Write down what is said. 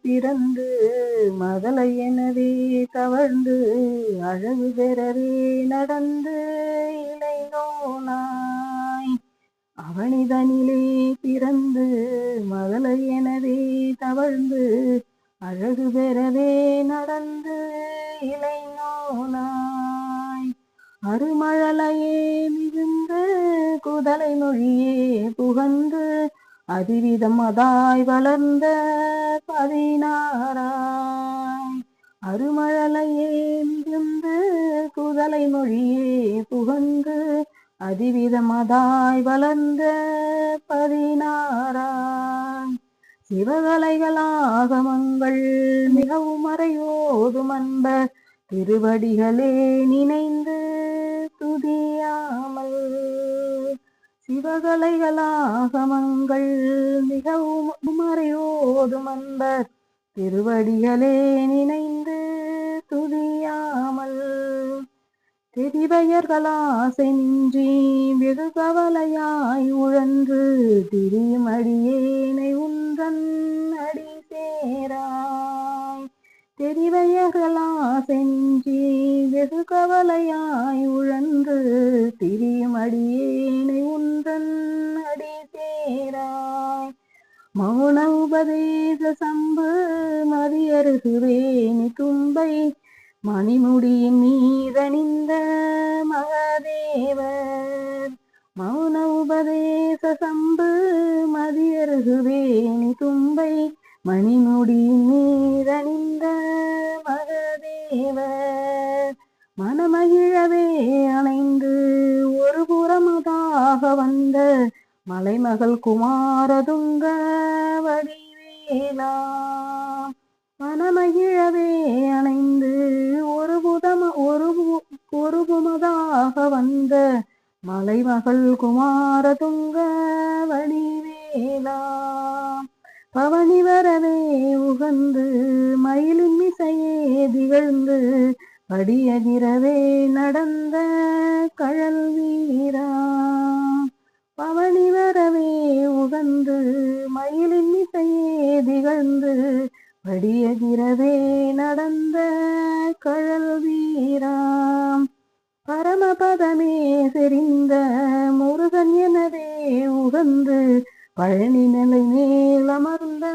பிறந்து மதலை எனவே தவழ்ந்து அழகு பெறவே நடந்து இளையோனாய் அவனிதனிலே பிறந்து மதலை எனவே தவழ்ந்து அழகு பெறவே நடந்து இளையோனாய் அருமழலையே மிகுந்து குதலை மொழியே புகந்து அதிவிதம் அதாய் வளர்ந்த 16ஆய் அருமழலையே மிகுந்து குதலை மொழியே புகந்து அதிவிதம் அதாய் வளர்ந்த 16ஆய் சிவகலைகளாகமங்கள் மிகவும் மறையோதும் அன்பர் திருவடிகளே நினைந்து துதியாமல் சிவகலைகளாகமங்கள் மிகவும் மறையோதும் அன்பர் திருவடிகளே நினைந்து துதியாமல் தெரிவயர்களாசை நின்றி வெகு கவலையாய் உழன்று திரியும் அடியேனை உன்றன் அடி சேராய் தெரிவயர்களாசை நின்றி வெகு கவலையாய் உழன்று திரியும் அடியேனை உன்றன் அடி சேராய் மௌன உபதேச சம்பு மதியருகுவேணி தும்பை மணிமுடியின் மீதணிந்த மகாதேவர் மௌன உபதேச சம்பு மதியருகுவேணி தும்பை மணிமுடியின் மீதணிந்த மகாதேவர் மனமகிழவே அணைந்து ஒரு புறமதாக வந்த மலைமகள் குமாரதுங்க வடிவேலா மனமகிழவே அணைந்து ஒரு புமதாக வந்த மலைமகள் குமாரதுங்க வடிவேலா பவனி வரவே உகந்து மயிலின் மிசையே திகழ்ந்து படியகிரவே நடந்த கழல் வீரா பவனி வரவே உகந்து மயிலின் மிசையே திகழ்ந்து படியகிரவே நடந்த கழல் வீராம் பரமபதமே செறிந்த முருகன் எனவே உகந்து பழனி நிலை மேல் அமர்ந்த